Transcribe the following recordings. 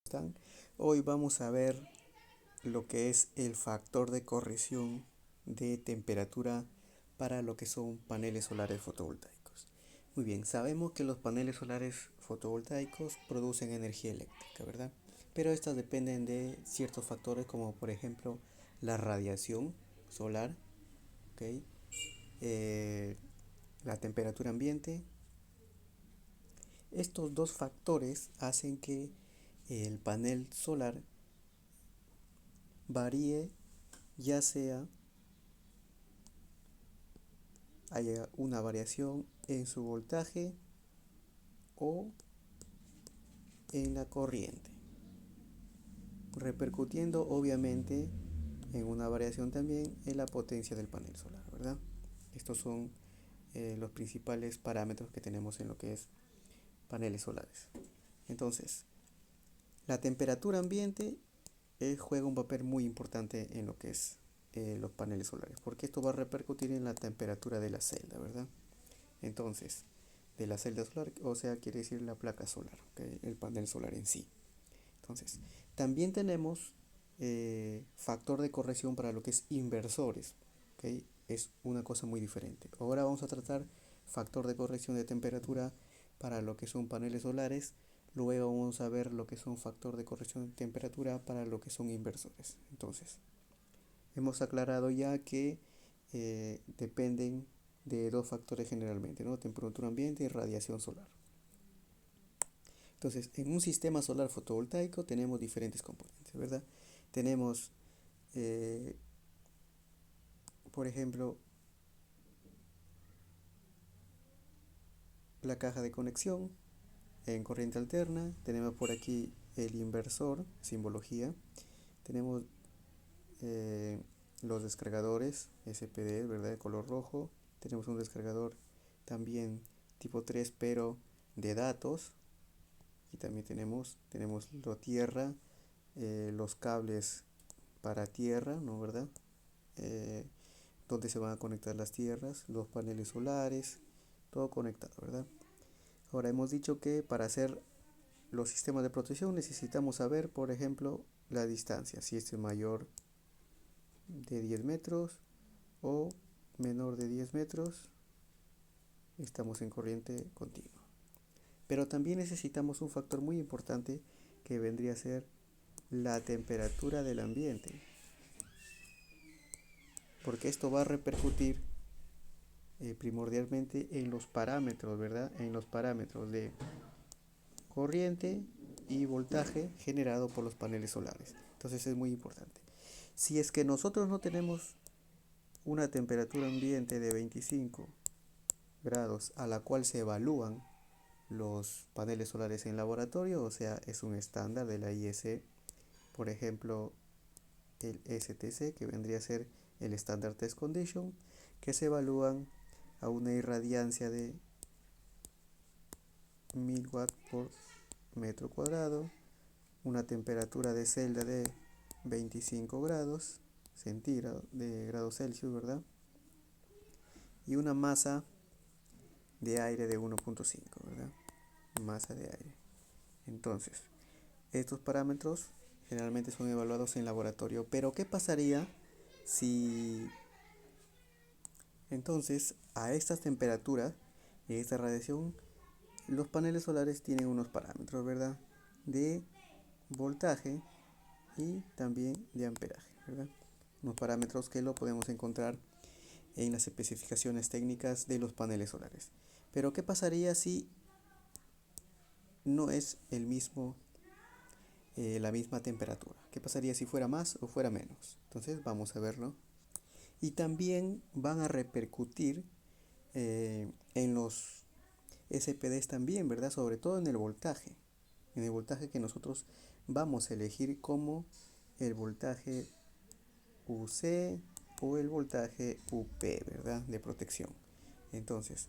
están? Hoy vamos a ver lo que es el factor de corrección de temperatura para lo que son paneles solares fotovoltaicos. Muy bien, sabemos que los paneles solares fotovoltaicos producen energía eléctrica, ¿verdad? Pero estas dependen de ciertos factores como por ejemplo la radiación solar, ¿ok? Eh, la temperatura ambiente. Estos dos factores hacen que el panel solar varíe, ya sea haya una variación en su voltaje o en la corriente, repercutiendo obviamente en una variación también en la potencia del panel solar, ¿verdad? Estos son los principales parámetros que tenemos en lo que es paneles solares. Entonces, la temperatura ambiente juega un papel muy importante en lo que es los paneles solares, porque esto va a repercutir en la temperatura de la celda, ¿verdad? Entonces, de la celda solar, o sea, quiere decir la placa solar, ¿okay? El panel solar en sí. Entonces, también tenemos factor de corrección para lo que es inversores, ¿okay? Es una cosa muy diferente. Ahora vamos a tratar factor de corrección de temperatura para lo que son paneles solares. Luego vamos a ver lo que son factor de corrección de temperatura para lo que son inversores. Entonces, hemos aclarado ya que dependen de dos factores generalmente, ¿no? Temperatura ambiente y radiación solar. Entonces, en un sistema solar fotovoltaico tenemos diferentes componentes, ¿verdad? Tenemos, eh, por ejemplo, la caja de conexión en corriente alterna. Tenemos por aquí el inversor, simbología. Tenemos eh, los descargadores SPD, ¿verdad? De color rojo. Tenemos un descargador también tipo 3, pero de datos. Y también tenemos la tierra, los cables para tierra, ¿no? ¿Verdad? Eh, donde se van a conectar las tierras, los paneles solares, todo conectado, ¿verdad? Ahora hemos dicho que para hacer los sistemas de protección necesitamos saber, por ejemplo, la distancia, si es mayor de 10 metros o menor de 10 metros, estamos en corriente continua. Pero también necesitamos un factor muy importante que vendría a ser la temperatura del ambiente, porque esto va a repercutir primordialmente en los parámetros, ¿verdad? En los parámetros de corriente y voltaje generado por los paneles solares. Entonces es muy importante. Si es que nosotros no tenemos una temperatura ambiente de 25 grados a la cual se evalúan los paneles solares en laboratorio, o sea, es un estándar de la IEC, por ejemplo, el STC, que vendría a ser el Standard Test Condition, que se evalúan a una irradiancia de 1000 watts por metro cuadrado, una temperatura de celda de 25 grados centígrados de grados Celsius, ¿verdad? Y una masa de aire de 1.5, ¿verdad? Masa de aire. Entonces, estos parámetros generalmente son evaluados en laboratorio, pero ¿qué pasaría si entonces a estas temperaturas y esta radiación los paneles solares tienen unos parámetros, ¿verdad? De voltaje y también de amperaje, ¿verdad? Unos parámetros que lo podemos encontrar en las especificaciones técnicas de los paneles solares. Pero ¿qué pasaría si no es la misma temperatura? ¿Qué pasaría si fuera más o fuera menos? Entonces vamos a verlo. Y también van a repercutir en los SPDs también, ¿verdad? Sobre todo en el voltaje que nosotros vamos a elegir como el voltaje UC o el voltaje UP, ¿verdad? De protección. Entonces,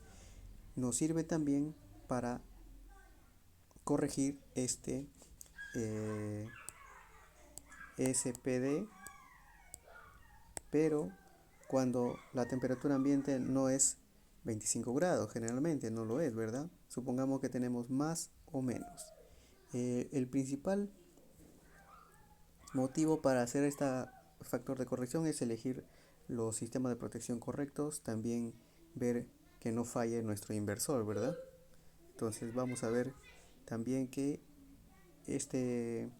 nos sirve también para corregir este SPD, pero cuando la temperatura ambiente no es 25 grados, generalmente no lo es, ¿verdad? Supongamos que tenemos más o menos. El principal Motivo para hacer este factor de corrección es elegir los sistemas de protección correctos, también ver que no falle nuestro inversor, ¿verdad? Entonces vamos a ver también que este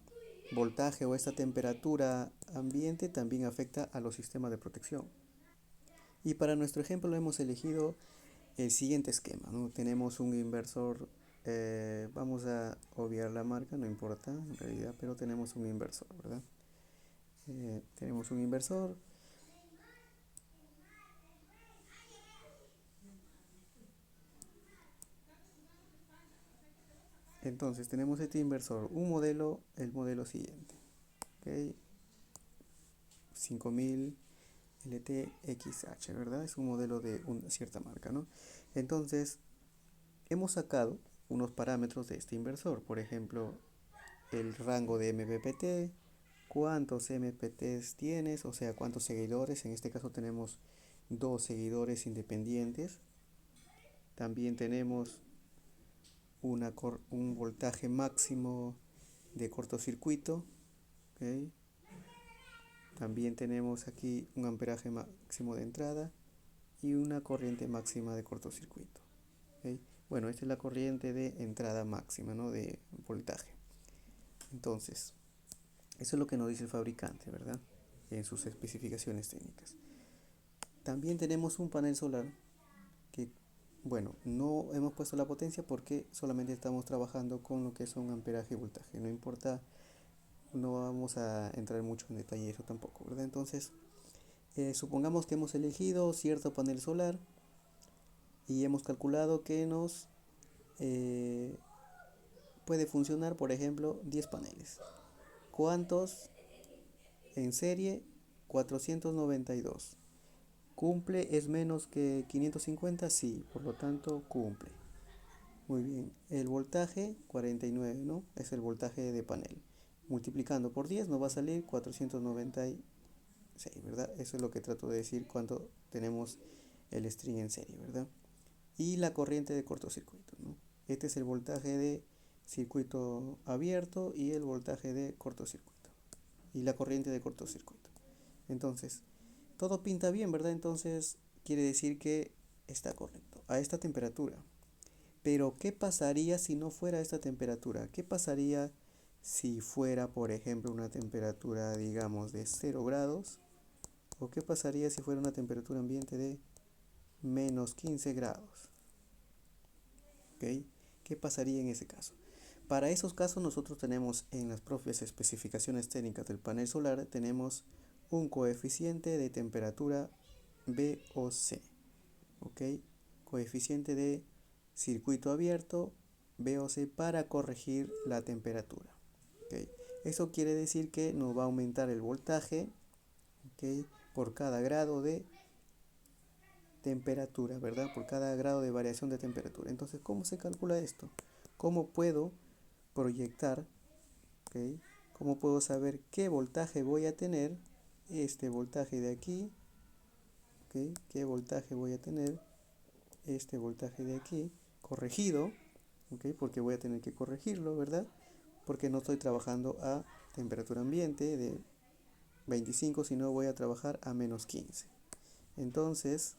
voltaje o esta temperatura ambiente también afecta a los sistemas de protección. Y para nuestro ejemplo hemos elegido el siguiente esquema, ¿no? Tenemos un inversor, vamos a obviar la marca, no importa en realidad, pero tenemos un inversor, ¿verdad? Tenemos un inversor. Entonces tenemos este inversor, un modelo, el modelo siguiente, ¿ok? 5000 LTXH, ¿verdad? Es un modelo de una cierta marca, ¿no? Entonces hemos sacado unos parámetros de este inversor, por ejemplo, el rango de MPPT, cuántos MPTs tienes, o sea, cuántos seguidores. En este caso tenemos dos seguidores independientes. También tenemos un voltaje máximo de cortocircuito, ¿ok? También tenemos aquí un amperaje máximo de entrada y una corriente máxima de cortocircuito, ¿ok? Bueno, esta es la corriente de entrada máxima, ¿no? De voltaje. Entonces, eso es lo que nos dice el fabricante, ¿verdad? En sus especificaciones técnicas. También tenemos un panel solar que, bueno, no hemos puesto la potencia porque solamente estamos trabajando con lo que son amperaje y voltaje. No importa, no vamos a entrar mucho en detalle eso tampoco, ¿verdad? Entonces, supongamos que hemos elegido cierto panel solar y hemos calculado que nos puede funcionar, por ejemplo, 10 paneles. ¿Cuántos en serie? 492. ¿Cumple es menos que 550? Sí, por lo tanto cumple. Muy bien, el voltaje 49, ¿no? Es el voltaje de panel. Multiplicando por 10 nos va a salir 496, ¿verdad? Eso es lo que trato de decir cuando tenemos el string en serie, ¿verdad? Y la corriente de cortocircuito, ¿no? Este es el voltaje de circuito abierto y el voltaje de cortocircuito. Y la corriente de cortocircuito. Entonces, todo pinta bien, ¿verdad? Entonces, quiere decir que está correcto. A esta temperatura. Pero, ¿qué pasaría si no fuera esta temperatura? ¿Qué pasaría si fuera, por ejemplo, una temperatura, digamos, de 0 grados? ¿O qué pasaría si fuera una temperatura ambiente de menos 15 grados? ¿Ok? ¿Qué pasaría en ese caso? Para esos casos nosotros tenemos en las propias especificaciones técnicas del panel solar, tenemos un coeficiente de temperatura VOC, ¿ok? Coeficiente de circuito abierto VOC para corregir la temperatura, ¿ok? Eso quiere decir que nos va a aumentar el voltaje, ¿ok? Por cada grado de temperatura, ¿verdad? Por cada grado de variación de temperatura. Entonces, ¿cómo se calcula esto? ¿Cómo puedo proyectar, ¿ok? ¿Cómo puedo saber qué voltaje voy a tener? Este voltaje de aquí, ¿ok? ¿Qué voltaje voy a tener? Este voltaje de aquí, corregido, ¿ok? Porque voy a tener que corregirlo, ¿verdad? Porque no estoy trabajando a temperatura ambiente de 25, sino voy a trabajar a menos 15. Entonces,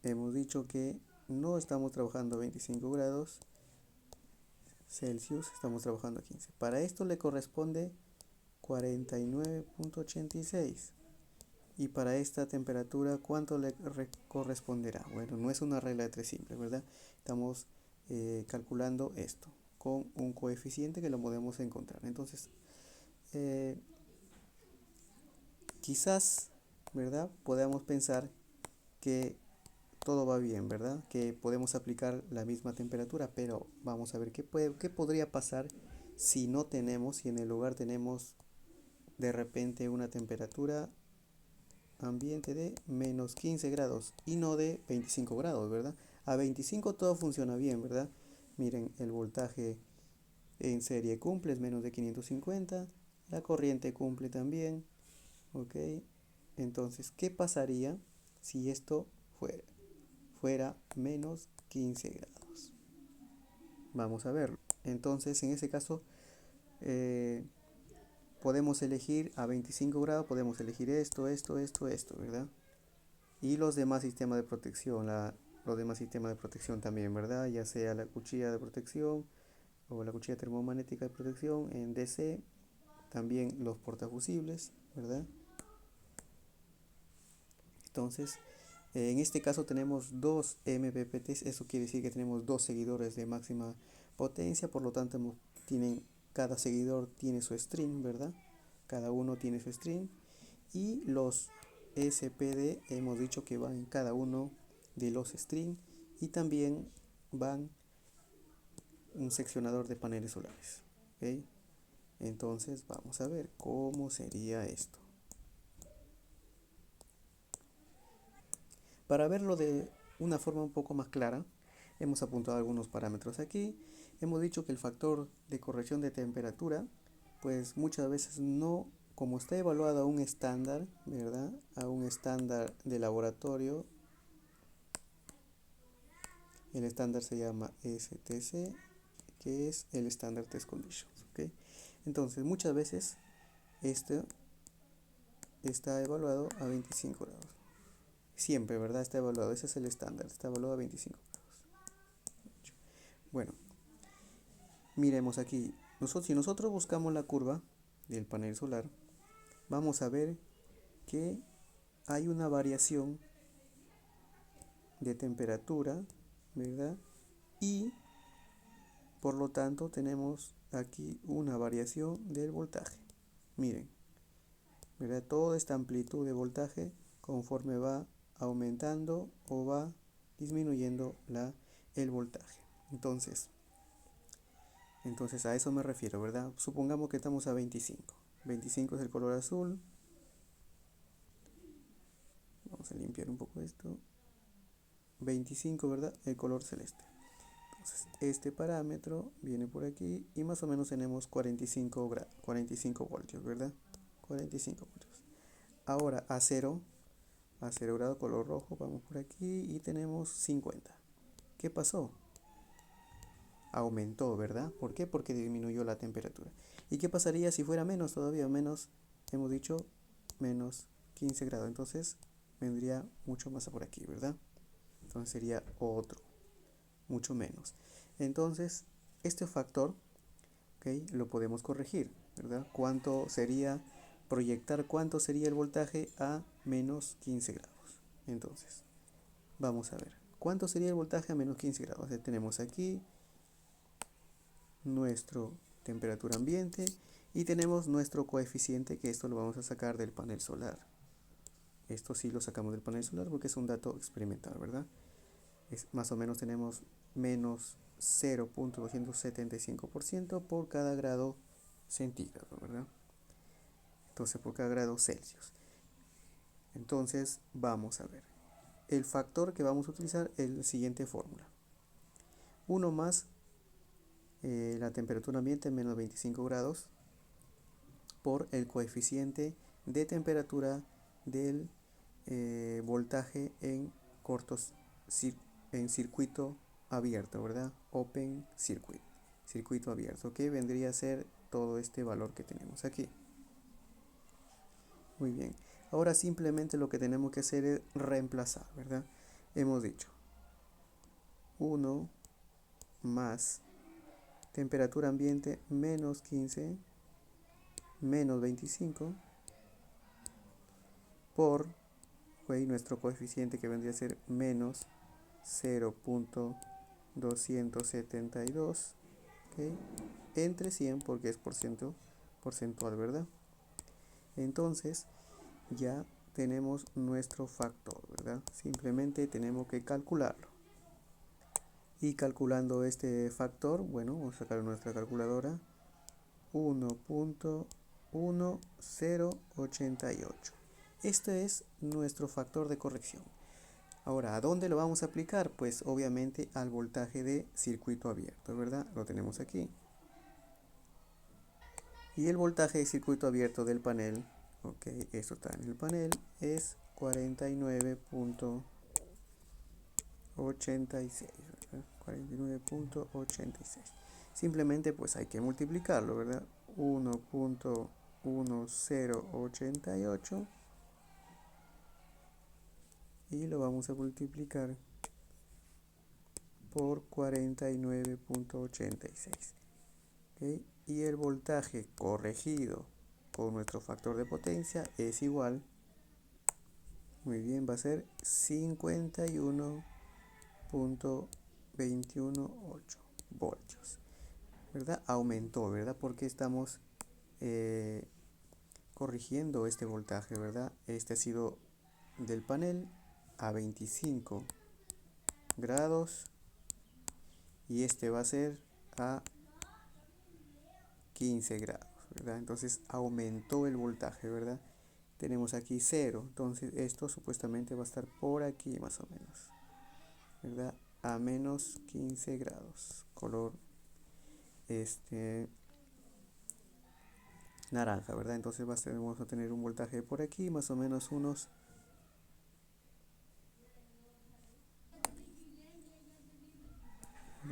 hemos dicho que no estamos trabajando a 25 grados Celsius, estamos trabajando a 15. Para esto le corresponde 49.86. Y para esta temperatura, ¿cuánto le corresponderá? Bueno, no es una regla de tres simple, ¿verdad? Estamos calculando esto con un coeficiente que lo podemos encontrar. Entonces, eh, quizás, ¿verdad? Podamos pensar que todo va bien, ¿verdad? Que podemos aplicar la misma temperatura, pero vamos a ver qué podría pasar si no tenemos, si en el lugar tenemos de repente una temperatura ambiente de menos 15 grados y no de 25 grados, ¿verdad? A 25 todo funciona bien, ¿verdad? Miren, el voltaje en serie cumple, es menos de 550, la corriente cumple también, ¿ok? Entonces, ¿qué pasaría si esto fuera menos 15 grados? Vamos a verlo. Entonces, en ese caso, eh, podemos elegir a 25 grados, podemos elegir esto, ¿verdad? Y los demás sistemas de protección, los demás sistemas de protección también, ¿verdad? Ya sea la cuchilla de protección o la cuchilla termomagnética de protección en DC, también los portafusibles, ¿verdad? Entonces, en este caso tenemos dos MPPTs, eso quiere decir que tenemos dos seguidores de máxima potencia, por lo tanto cada seguidor tiene su string, ¿verdad? Cada uno tiene su string y los SPD hemos dicho que van en cada uno de los string y también van un seccionador de paneles solares, ¿ok? Entonces vamos a ver cómo sería esto. Para verlo de una forma un poco más clara, hemos apuntado algunos parámetros aquí. Hemos dicho que el factor de corrección de temperatura, pues muchas veces no, como está evaluado a un estándar, ¿verdad? A un estándar de laboratorio, el estándar se llama STC, que es el Standard Test Conditions, ¿ok? Entonces, muchas veces este está evaluado a 25 grados. Siempre, ¿verdad? Está evaluado, ese es el estándar, está evaluado a 25 grados. Bueno, miremos aquí. Si nosotros buscamos la curva del panel solar, vamos a ver que hay una variación de temperatura, ¿verdad? Y por lo tanto tenemos aquí una variación del voltaje. Miren, ¿verdad? Toda esta amplitud de voltaje conforme va aumentando o va disminuyendo el voltaje. Entonces a eso me refiero, ¿verdad? Supongamos que estamos a 25. 25 es el color azul. Vamos a limpiar un poco esto. 25, ¿verdad? El color celeste. Entonces este parámetro viene por aquí y más o menos tenemos 45 voltios, ¿verdad? 45 voltios. Ahora a 0 grado color rojo, vamos por aquí y tenemos 50. ¿Qué pasó? Aumentó, ¿verdad? ¿Por qué? Porque disminuyó la temperatura. ¿Y qué pasaría si fuera menos todavía? Menos, hemos dicho, menos 15 grados. Entonces vendría mucho más por aquí, ¿verdad? Entonces sería otro, mucho menos. Entonces, este factor, ¿ok? Lo podemos corregir, ¿verdad? Proyectar cuánto sería el voltaje a menos 15 grados. Entonces, vamos a ver. ¿Cuánto sería el voltaje a menos 15 grados? Tenemos aquí nuestra temperatura ambiente y tenemos nuestro coeficiente, que esto lo vamos a sacar del panel solar. Esto sí lo sacamos del panel solar porque es un dato experimental, ¿verdad? Más o menos tenemos menos 0.275% por cada grado centígrado, ¿verdad? Entonces por cada grado Celsius. Entonces vamos a ver. El factor que vamos a utilizar es la siguiente fórmula. 1 más la temperatura ambiente menos 25 grados por el coeficiente de temperatura del voltaje en circuito abierto, ¿verdad? Open circuit, circuito abierto, que vendría a ser todo este valor que tenemos aquí. Muy bien, ahora simplemente lo que tenemos que hacer es reemplazar, ¿verdad? Hemos dicho 1 más temperatura ambiente menos 15 menos 25 por nuestro coeficiente, que vendría a ser menos 0.272, ¿okay? Entre 100 porque es porcentual, ¿verdad? Entonces ya tenemos nuestro factor, ¿verdad? Simplemente tenemos que calcularlo. Y calculando este factor, bueno, vamos a sacar nuestra calculadora. 1.1088. Este es nuestro factor de corrección. Ahora, ¿a dónde lo vamos a aplicar? Pues obviamente al voltaje de circuito abierto, ¿verdad? Lo tenemos aquí. Y el voltaje de circuito abierto del panel, ok, esto está en el panel, es 49.86, ¿verdad? 49.86. Simplemente pues hay que multiplicarlo, ¿verdad? 1.1088 y lo vamos a multiplicar por 49.86. ¿Okay? Y el voltaje corregido con nuestro factor de potencia es igual, muy bien, va a ser 51.218 voltios, ¿verdad? Aumentó, ¿verdad? Porque estamos corrigiendo este voltaje, ¿verdad? Este ha sido del panel a 25 grados y este va a ser a 15 grados, ¿verdad? Entonces aumentó el voltaje, ¿verdad? Tenemos aquí 0, entonces esto supuestamente va a estar por aquí más o menos, ¿verdad? A menos 15 grados, color naranja, ¿verdad? Entonces vamos a tener un voltaje por aquí, más o menos unos,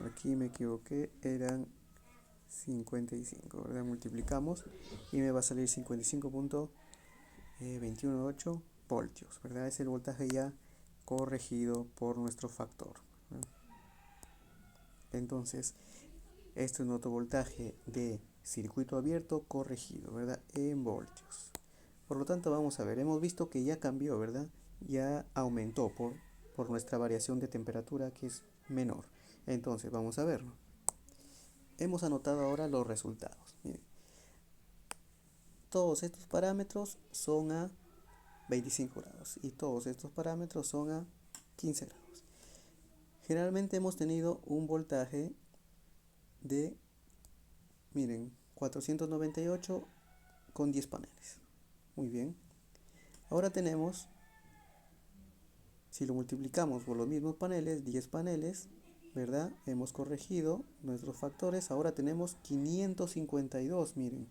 aquí me equivoqué, eran 55, ¿verdad? Multiplicamos y me va a salir 55.218 voltios, ¿verdad? Es el voltaje ya corregido por nuestro factor, ¿verdad? Entonces, esto es nuestro voltaje de circuito abierto corregido, ¿verdad? En voltios. Por lo tanto, vamos a ver, hemos visto que ya cambió, ¿verdad? Ya aumentó por nuestra variación de temperatura que es menor. Entonces, vamos a verlo. Hemos anotado ahora los resultados. Miren, todos estos parámetros son a 25 grados y todos estos parámetros son a 15 grados. Generalmente hemos tenido un voltaje de, miren, 498 con 10 paneles. Muy bien. Ahora tenemos, si lo multiplicamos por los mismos paneles, 10 paneles, ¿verdad? Hemos corregido nuestros factores. Ahora tenemos 552, miren.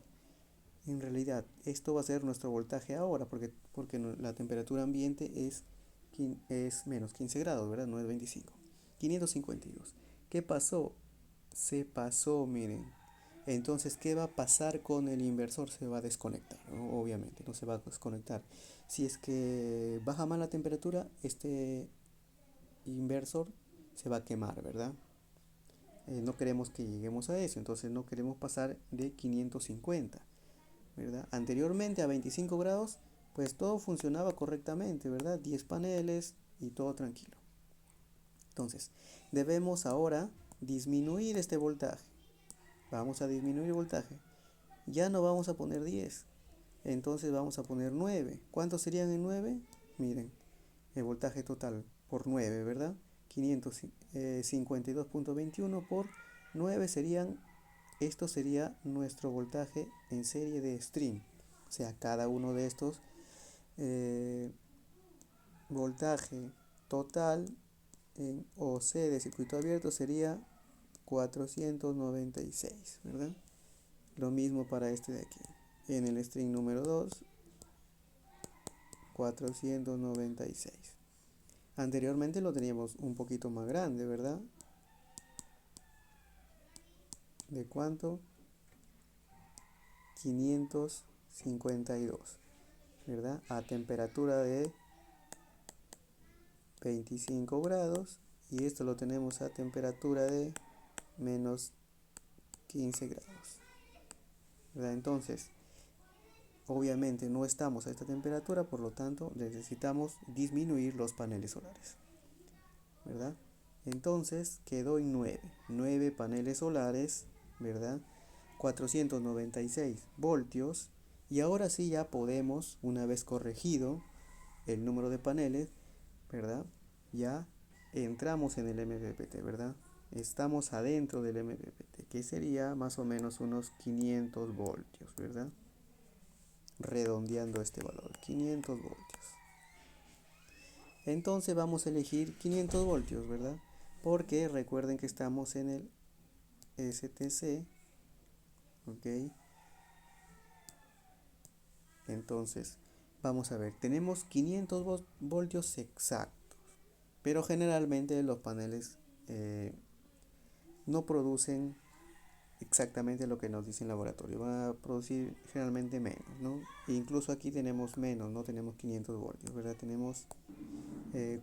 En realidad, esto va a ser nuestro voltaje ahora, porque la temperatura ambiente es menos 15 grados, ¿verdad? No es 25. 552. ¿Qué pasó? Se pasó, miren. Entonces, ¿qué va a pasar con el inversor? Se va a desconectar, ¿no? Obviamente, no se va a desconectar. Si es que baja más la temperatura, este inversor se va a quemar, ¿verdad? No queremos que lleguemos a eso, entonces no queremos pasar de 550, ¿verdad? Anteriormente a 25 grados, pues todo funcionaba correctamente, ¿verdad? 10 paneles y todo tranquilo. Entonces, debemos ahora disminuir este voltaje. Vamos a disminuir el voltaje. Ya no vamos a poner 10, entonces vamos a poner 9. ¿Cuántos serían en 9? Miren, el voltaje total por 9, ¿verdad? 552.21 por 9 serían, esto sería nuestro voltaje en serie de string. O sea, cada uno de estos voltaje total en OC de circuito abierto sería 496, ¿verdad? Lo mismo para este de aquí. En el string número 2, 496. Anteriormente lo teníamos un poquito más grande, ¿verdad? ¿De cuánto? 552, ¿verdad? A temperatura de 25 grados y esto lo tenemos a temperatura de menos 15 grados, ¿verdad? Entonces, obviamente no estamos a esta temperatura, por lo tanto necesitamos disminuir los paneles solares, ¿verdad? Entonces quedó en 9 paneles solares, ¿verdad? 496 voltios y ahora sí ya podemos, una vez corregido el número de paneles, ¿verdad? Ya entramos en el MPPT, ¿verdad? Estamos adentro del MPPT, que sería más o menos unos 500 voltios, ¿verdad? Redondeando este valor, 500 voltios. Entonces vamos a elegir 500 voltios, ¿verdad? Porque recuerden que estamos en el STC, ¿ok? Entonces, vamos a ver, tenemos 500 voltios exactos, pero generalmente los paneles no producen exactamente lo que nos dice el laboratorio. Va a producir generalmente menos, ¿no? E incluso aquí tenemos menos, no tenemos 500 voltios, ¿verdad? Tenemos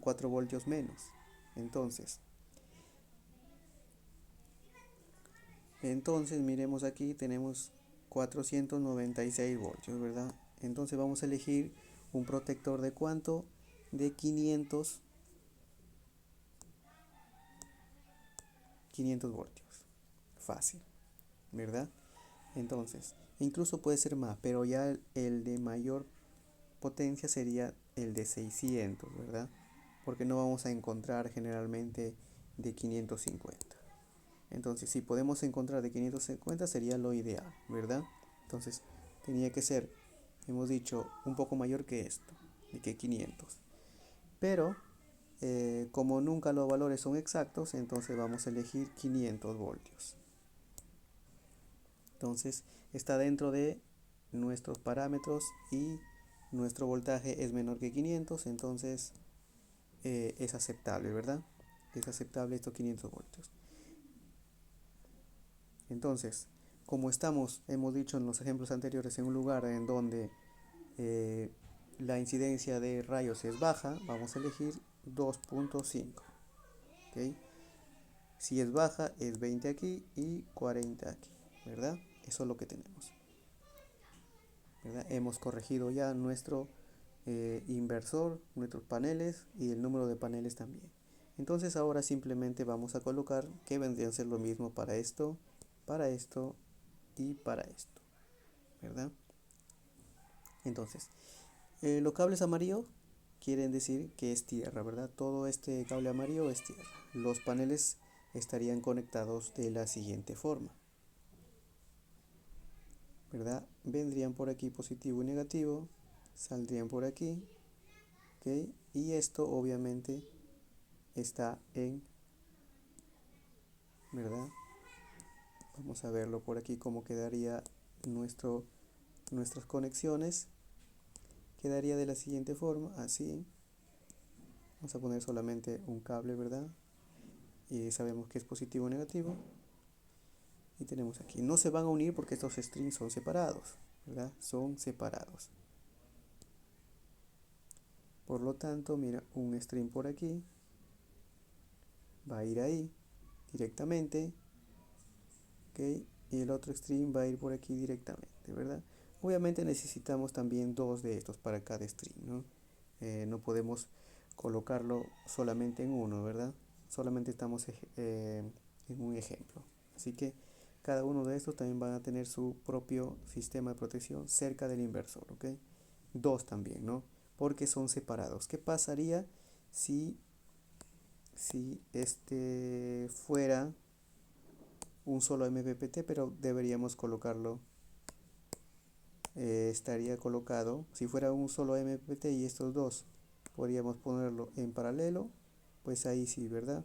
4 voltios menos. Entonces, miremos aquí, tenemos 496 voltios, ¿verdad? Entonces vamos a elegir un protector de ¿cuánto? De 500 voltios. Fácil, ¿verdad? Entonces, incluso puede ser más, pero ya el de mayor potencia sería el de 600, ¿verdad? Porque no vamos a encontrar generalmente de 550. Entonces, si podemos encontrar de 550 sería lo ideal, ¿verdad? Entonces, tenía que ser, hemos dicho, un poco mayor que esto, de que 500. Pero, como nunca los valores son exactos, entonces vamos a elegir 500 voltios. Entonces, está dentro de nuestros parámetros y nuestro voltaje es menor que 500, entonces es aceptable, ¿verdad? Es aceptable estos 500 voltios. Entonces, como hemos dicho en los ejemplos anteriores, en un lugar en donde la incidencia de rayos es baja, vamos a elegir 2.5. ¿Okay? Si es baja, es 20 aquí y 40 aquí, ¿verdad? Eso es lo que tenemos, ¿verdad? Hemos corregido ya nuestro inversor, nuestros paneles y el número de paneles también. Entonces ahora simplemente vamos a colocar que vendrían a ser lo mismo para esto y para esto, ¿verdad? Entonces, los cables amarillos quieren decir que es tierra, ¿verdad? Todo este cable amarillo es tierra. Los paneles estarían conectados de la siguiente forma, ¿verdad? Vendrían por aquí positivo y negativo, saldrían por aquí, ¿ok? Y esto obviamente está en, ¿verdad? Vamos a verlo por aquí cómo quedaría nuestras conexiones. Quedaría de la siguiente forma, así. Vamos a poner solamente un cable, ¿verdad? Y sabemos que es positivo o negativo. Y tenemos aquí. No se van a unir porque estos strings son separados, ¿verdad? Son separados. Por lo tanto, mira, un string por aquí va a ir ahí directamente, ¿ok? Y el otro string va a ir por aquí directamente, ¿verdad? Obviamente necesitamos también dos de estos para cada string, ¿no? No podemos colocarlo solamente en uno, ¿verdad? Solamente estamos en un ejemplo. Así que cada uno de estos también van a tener su propio sistema de protección cerca del inversor, ¿ok? Dos también, ¿no? Porque son separados. ¿Qué pasaría si este fuera un solo MPPT, pero deberíamos colocarlo, estaría colocado, si fuera un solo MPPT y estos dos, podríamos ponerlo en paralelo, pues ahí sí, ¿verdad?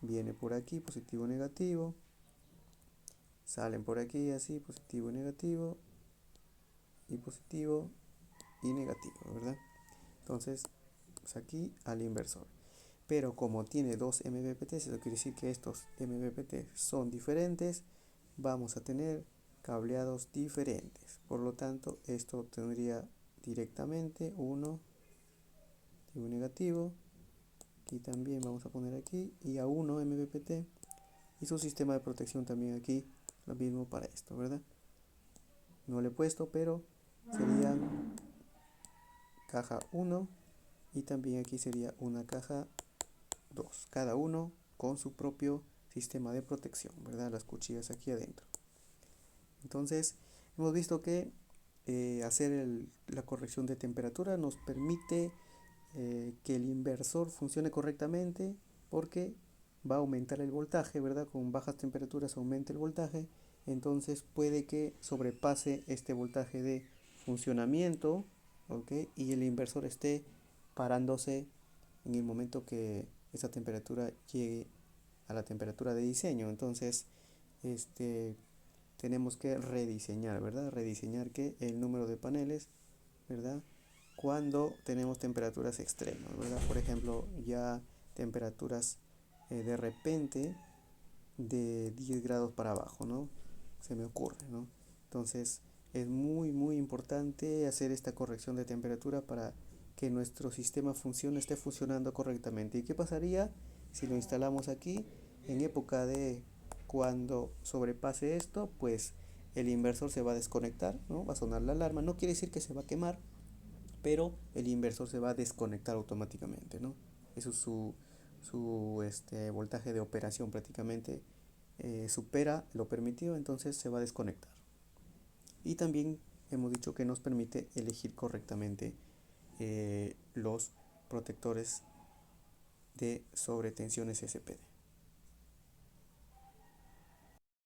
Viene por aquí, positivo, negativo, salen por aquí así, positivo, negativo, y positivo y negativo, ¿verdad? Entonces, pues aquí al inversor. Pero como tiene dos MPPTs, eso quiere decir que estos MPPTs son diferentes, vamos a tener cableados diferentes. Por lo tanto, esto tendría directamente uno negativo. Aquí también vamos a poner aquí y a 1 MPPT. Y su sistema de protección también aquí, lo mismo para esto, ¿verdad? No le he puesto, pero serían caja 1 y también aquí sería una caja 2, cada uno con su propio sistema de protección, ¿verdad? Las cuchillas aquí adentro. Entonces, hemos visto que hacer la corrección de temperatura nos permite que el inversor funcione correctamente porque va a aumentar el voltaje, ¿verdad? Con bajas temperaturas aumenta el voltaje, entonces puede que sobrepase este voltaje de funcionamiento, ¿ok? Y el inversor esté parándose en el momento que esa temperatura llegue a la temperatura de diseño. Entonces, tenemos que rediseñar, ¿verdad? Rediseñar que el número de paneles, ¿verdad? Cuando tenemos temperaturas extremas, ¿verdad? Por ejemplo, ya temperaturas de repente de 10 grados para abajo, ¿no? se me ocurre, ¿no? Entonces es muy importante hacer esta corrección de temperatura para que nuestro sistema esté funcionando correctamente. ¿Y qué pasaría si lo instalamos aquí en época de cuando sobrepase esto? Pues el inversor se va a desconectar, ¿no? Va a sonar la alarma. No quiere decir que se va a quemar, pero el inversor se va a desconectar automáticamente, ¿no? Eso es su voltaje de operación prácticamente supera lo permitido, entonces se va a desconectar. Y también hemos dicho que nos permite elegir correctamente los protectores de sobretensiones SPD.